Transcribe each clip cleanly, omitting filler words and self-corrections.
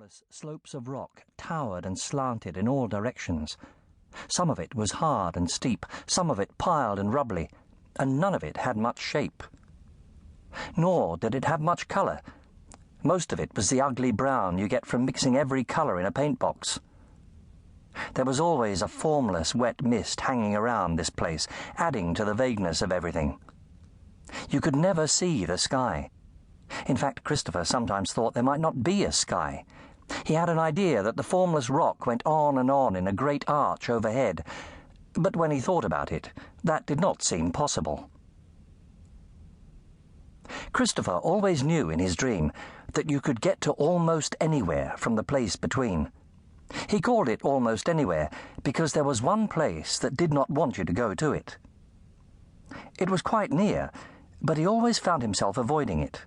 formless slopes of rock towered and slanted in all directions. Some of it was hard and steep, some of it piled and rubbly, and none of it had much shape. Nor did it have much colour. Most of it was the ugly brown you get from mixing every colour in a paint box. There was always a formless wet mist hanging around this place, adding to the vagueness of everything. You could never see the sky. In fact, Christopher sometimes thought there might not be a sky. He had an idea that the formless rock went on and on in a great arch overhead, but when he thought about it, that did not seem possible. Christopher always knew in his dream that you could get to almost anywhere from the place between. He called it almost anywhere because there was one place that did not want you to go to it. It was quite near, but he always found himself avoiding it.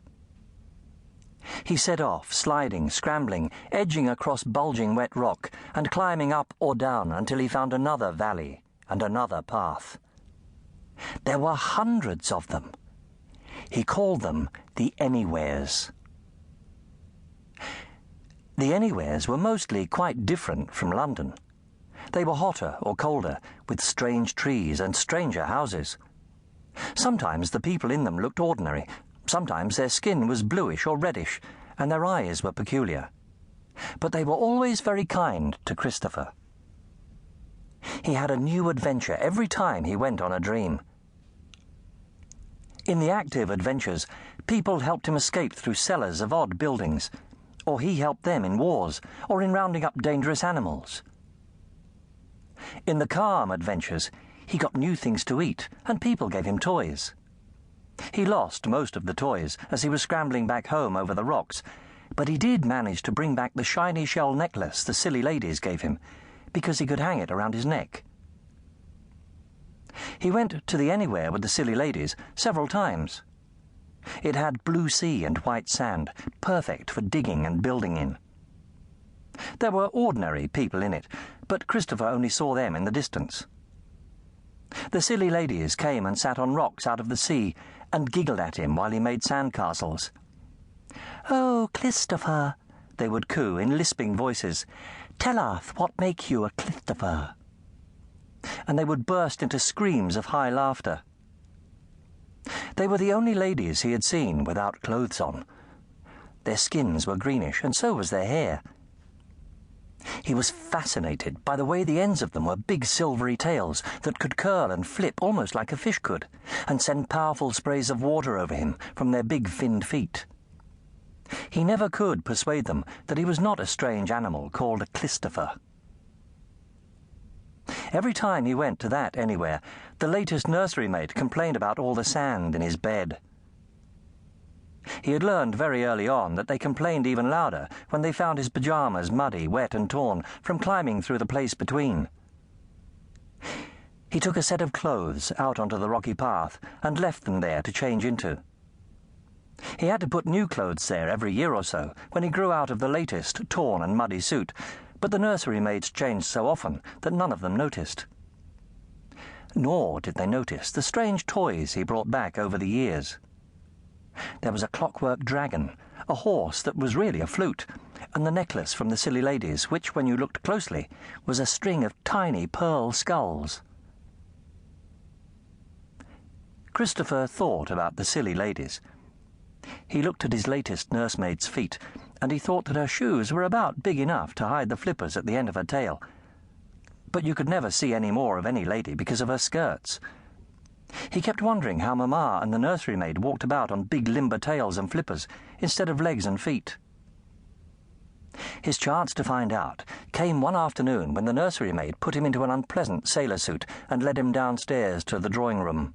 He set off, sliding, scrambling, edging across bulging wet rock, and climbing up or down until he found another valley and another path. There were hundreds of them. He called them the Anywheres. The Anywheres were mostly quite different from London. They were hotter or colder, with strange trees and stranger houses. Sometimes the people in them looked ordinary. Sometimes their skin was bluish or reddish, and their eyes were peculiar. But they were always very kind to Christopher. He had a new adventure every time he went on a dream. In the active adventures, people helped him escape through cellars of odd buildings, or he helped them in wars, or in rounding up dangerous animals. In the calm adventures, he got new things to eat, and people gave him toys. He lost most of the toys as he was scrambling back home over the rocks, but he did manage to bring back the shiny shell necklace the silly ladies gave him, because he could hang it around his neck. He went to the Anywhere with the silly ladies several times. It had blue sea and white sand, perfect for digging and building in. There were ordinary people in it, but Christopher only saw them in the distance. The silly ladies came and sat on rocks out of the sea and giggled at him while he made sandcastles. "Oh, Christopher," they would coo in lisping voices, "tell us what make you a Christopher." And they would burst into screams of high laughter. They were the only ladies he had seen without clothes on. Their skins were greenish, and so was their hair. He was fascinated by the way the ends of them were big silvery tails that could curl and flip almost like a fish could, and send powerful sprays of water over him from their big finned feet. He never could persuade them that he was not a strange animal called a Christopher. Every time he went to that Anywhere, the latest nursery maid complained about all the sand in his bed. He had learned very early on that they complained even louder when they found his pyjamas muddy, wet and torn from climbing through the place between. He took a set of clothes out onto the rocky path and left them there to change into. He had to put new clothes there every year or so when he grew out of the latest torn and muddy suit, but the nursery maids changed so often that none of them noticed. Nor did they notice the strange toys he brought back over the years. There was a clockwork dragon, a horse that was really a flute, and the necklace from the silly ladies, which, when you looked closely, was a string of tiny pearl skulls. Christopher thought about the silly ladies. He looked at his latest nursemaid's feet, and he thought that her shoes were about big enough to hide the flippers at the end of her tail. But you could never see any more of any lady because of her skirts. He kept wondering how Mamma and the nursery maid walked about on big limber tails and flippers instead of legs and feet. His chance to find out came one afternoon when the nursery maid put him into an unpleasant sailor suit and led him downstairs to the drawing room.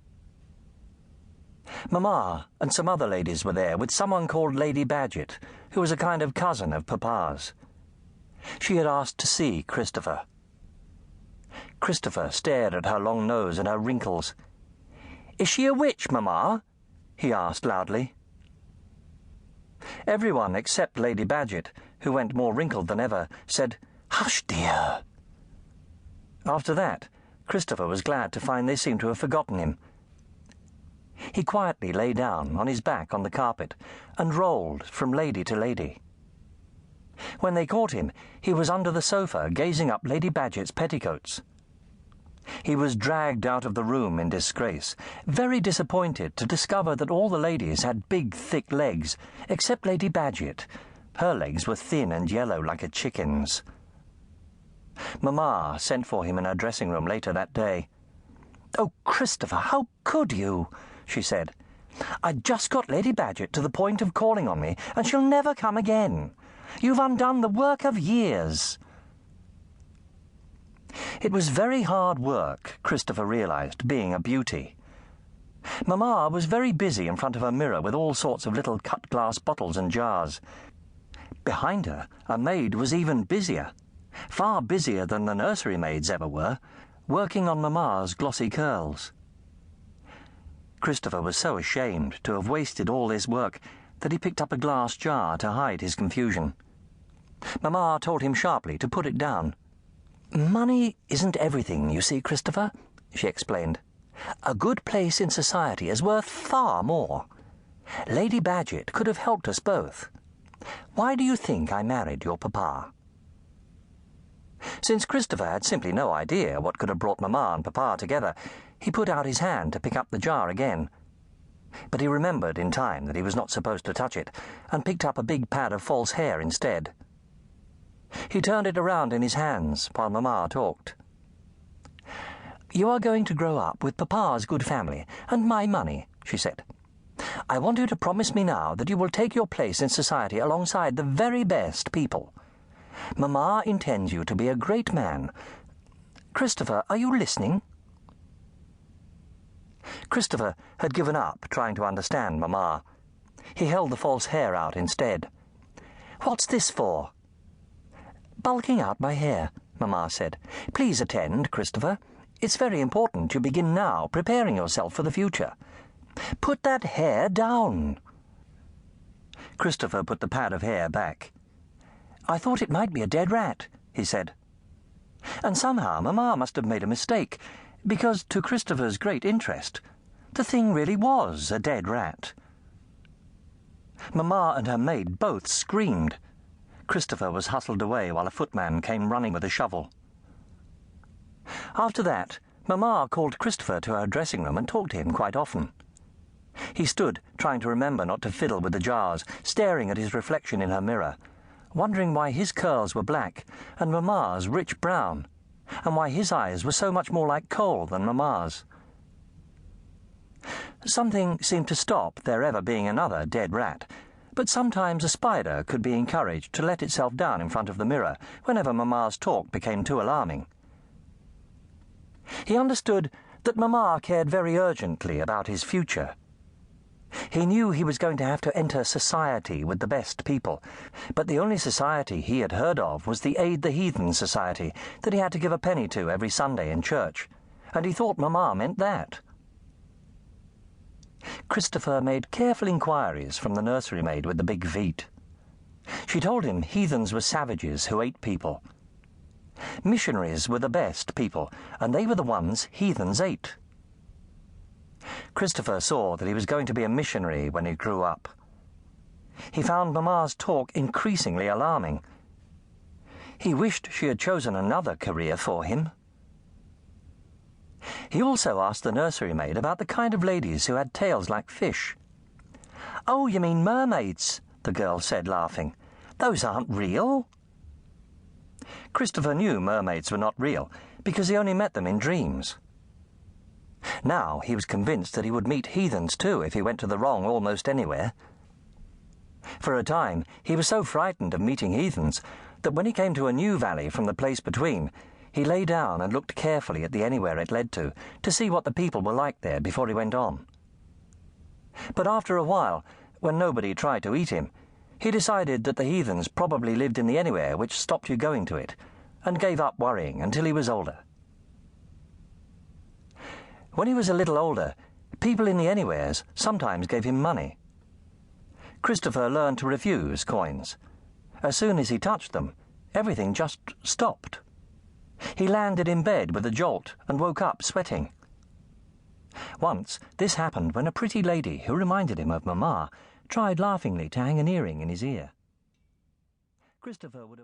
Mamma and some other ladies were there with someone called Lady Badget, who was a kind of cousin of Papa's. She had asked to see Christopher. Christopher stared at her long nose and her wrinkles. "Is she a witch, Mamma?" he asked loudly. Everyone except Lady Badget, who went more wrinkled than ever, said, "Hush, dear." After that, Christopher was glad to find they seemed to have forgotten him. He quietly lay down on his back on the carpet and rolled from lady to lady. When they caught him, he was under the sofa gazing up Lady Badgett's petticoats. He was dragged out of the room in disgrace, very disappointed to discover that all the ladies had big, thick legs, except Lady Badgett. Her legs were thin and yellow like a chicken's. Mamma sent for him in her dressing room later that day. "Oh, Christopher, how could you?" she said. "I'd just got Lady Badgett to the point of calling on me, and she'll never come again. You've undone the work of years." It was very hard work, Christopher realized, being a beauty. Mamma was very busy in front of her mirror with all sorts of little cut-glass bottles and jars. Behind her, a maid was even busier, far busier than the nursery maids ever were, working on Mamma's glossy curls. Christopher was so ashamed to have wasted all this work that he picked up a glass jar to hide his confusion. Mamma told him sharply to put it down. "Money isn't everything, you see, Christopher," she explained. "A good place in society is worth far more. Lady Badgett could have helped us both. Why do you think I married your papa?" Since Christopher had simply no idea what could have brought Mamma and Papa together, he put out his hand to pick up the jar again. But he remembered in time that he was not supposed to touch it, and picked up a big pad of false hair instead. He turned it around in his hands while Mamma talked. "You are going to grow up with Papa's good family and my money," she said. "I want you to promise me now that you will take your place in society alongside the very best people. Mamma intends you to be a great man. Christopher, are you listening?" Christopher had given up trying to understand Mamma. He held the false hair out instead. "What's this for?" "Bulking out my hair," Mamma said. "Please attend, Christopher. It's very important you begin now, preparing yourself for the future. Put that hair down." Christopher put the pad of hair back. "I thought it might be a dead rat," he said. And somehow Mamma must have made a mistake, because, to Christopher's great interest, the thing really was a dead rat. Mamma and her maid both screamed. Christopher was hustled away while a footman came running with a shovel. After that, Mamma called Christopher to her dressing room and talked to him quite often. He stood, trying to remember not to fiddle with the jars, staring at his reflection in her mirror, wondering why his curls were black and Mamma's rich brown, and why his eyes were so much more like coal than Mamma's. Something seemed to stop there ever being another dead rat, but sometimes a spider could be encouraged to let itself down in front of the mirror whenever Mamma's talk became too alarming. He understood that Mamma cared very urgently about his future. He knew he was going to have to enter society with the best people, but the only society he had heard of was the Aid the Heathen Society that he had to give a penny to every Sunday in church, and he thought Mamma meant that. Christopher made careful inquiries from the nursery maid with the big feet. She told him heathens were savages who ate people. Missionaries were the best people, and they were the ones heathens ate. Christopher saw that he was going to be a missionary when he grew up. He found Mamma's talk increasingly alarming. He wished she had chosen another career for him. He also asked the nursery maid about the kind of ladies who had tails like fish. "Oh, you mean mermaids," the girl said, laughing. "Those aren't real." Christopher knew mermaids were not real, because he only met them in dreams. Now he was convinced that he would meet heathens too if he went to the wrong almost anywhere. For a time he was so frightened of meeting heathens that when he came to a new valley from the place between, he lay down and looked carefully at the anywhere it led to see what the people were like there before he went on. But after a while, when nobody tried to eat him, he decided that the heathens probably lived in the anywhere which stopped you going to it, and gave up worrying until he was older. When he was a little older, people in the anywheres sometimes gave him money. Christopher learned to refuse coins. As soon as he touched them, everything just stopped. He landed in bed with a jolt and woke up sweating. Once, this happened when a pretty lady who reminded him of Mamma tried laughingly to hang an earring in his ear. Christopher would have